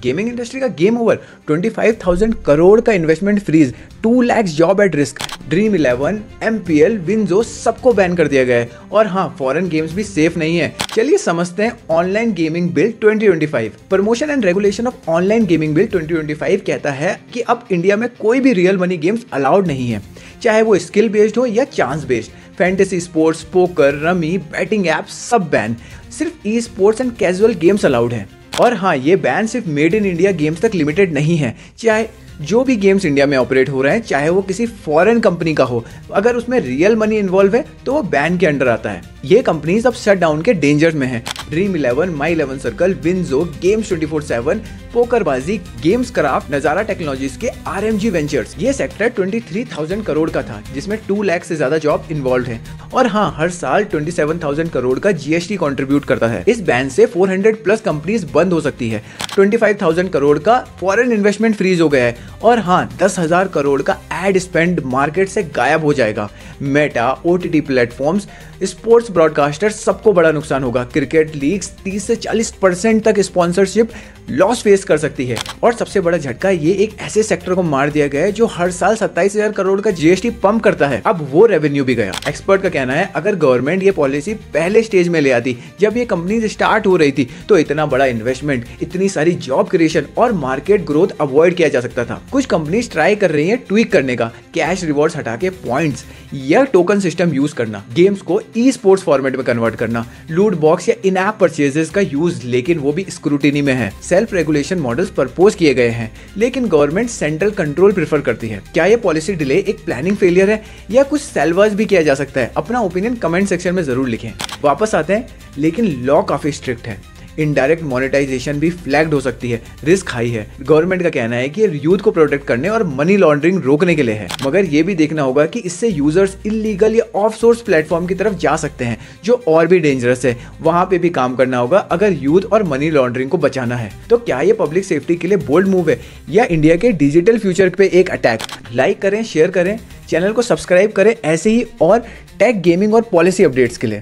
Gaming industry का game over, 25,000 crore का investment freeze, 2 lakh job at risk, dream 11, MPL, WinZO सबको ban कर दिया गया है। और हाँ, फॉरेन गेम्स भी सेफ नहीं है। चलिए समझते हैं online gaming bill 2025। Promotion and regulation of online gaming bill 2025 कहता है कि अब इंडिया में कोई भी रियल मनी गेम्स अलाउड नहीं है, चाहे वो स्किल बेस्ड हो या chance based. Fantasy sports, poker, rummy, betting apps सब बैन। सिर्फ e sports and casual games allowed हैं। और हाँ, ये बैन सिर्फ मेड इन इंडिया गेम्स तक लिमिटेड नहीं है। चाहे जो भी गेम्स इंडिया में ऑपरेट हो रहे हैं, चाहे वो किसी फॉरेन कंपनी का हो, अगर उसमें रियल मनी इन्वॉल्व है तो वो बैन के अंडर आता है। ये कंपनीज अब शट डाउन के डेंजर में हैं। ड्रीम 11, माई 11 circle, WinZO, games 24/7, पोकरबाजी, games craft, नजारा टेक्नोलॉजीज के RMG वेंचर्स। ये सेक्टर 23,000 करोड़ का था, जिसमें 2 लाख से ज्यादा जॉब इन्वॉल्व है। और हाँ, हर साल 27,000 करोड़ का GST कंट्रीब्यूट करता है। इस बैन से 400+ कंपनीज बंद हो सकती है। 25,000 करोड़ का फॉरेन इन्वेस्टमेंट फ्रीज हो गया है। और हाँ, 10,000 करोड़ का एड स्पेंड मार्केट से गायब हो जाएगा। Meta, OTT platforms, sports broadcaster सबको बड़ा नुकसान होगा। क्रिकेट लीग्स 30 से 40% तक स्पॉन्सरशिप लॉस फेस कर सकती है। और सबसे बड़ा झटका, ये एक ऐसे सेक्टर को मार दिया गया है जो हर साल 27,000 करोड़ का GST पंप करता है। अब वो रेवेन्यू भी गया। एक्सपर्ट का कहना है, अगर गवर्नमेंट ये पॉलिसी पहले स्टेज में ले आती, जब ये कंपनीज स्टार्ट हो रही थी, तो इतना बड़ा इन्वेस्टमेंट, इतनी सारी जॉब क्रिएशन और मार्केट ग्रोथ अवॉइड किया जा सकता था। कुछ कंपनीज ट्राई कर रही है ट्वीक करने का, कैश रिवॉर्ड्स हटा के पॉइंट्स या टोकन सिस्टम यूज करना, गेम्स को ई स्पोर्ट्स फॉर्मेट में कन्वर्ट करना, लूट बॉक्स या इन ऐप परचेजेस का यूज, लेकिन वो भी स्क्रूटिनी में है। सेल्फ रेगुलेशन मॉडल्स प्रपोज किए गए हैं, लेकिन गवर्नमेंट सेंट्रल कंट्रोल प्रेफर करती है। क्या ये पॉलिसी डिले एक प्लानिंग फेलियर है या कुछ सेल्वर्स भी किया जा सकता है? अपना ओपिनियन कमेंट सेक्शन में जरूर लिखें। वापस आते हैं, लेकिन लॉ काफी स्ट्रिक्ट है। इनडायरेक्ट मोनेटाइजेशन भी फ्लैग्ड हो सकती है, रिस्क हाई है। गवर्नमेंट का कहना है कि ये यूथ को प्रोटेक्ट करने और मनी लॉन्ड्रिंग रोकने के लिए है, मगर ये भी देखना होगा कि इससे यूजर्स इलीगल या ऑफ सोर्स प्लेटफॉर्म की तरफ जा सकते हैं, जो और भी डेंजरस है। वहां पे भी काम करना होगा अगर यूथ और मनी लॉन्ड्रिंग को बचाना है। तो क्या ये पब्लिक सेफ्टी के लिए बोल्ड मूव है या इंडिया के डिजिटल फ्यूचर पे एक अटैक? लाइक करें, शेयर करें, चैनल को सब्सक्राइब करें ऐसे ही और टेक, गेमिंग और पॉलिसी अपडेट्स के लिए।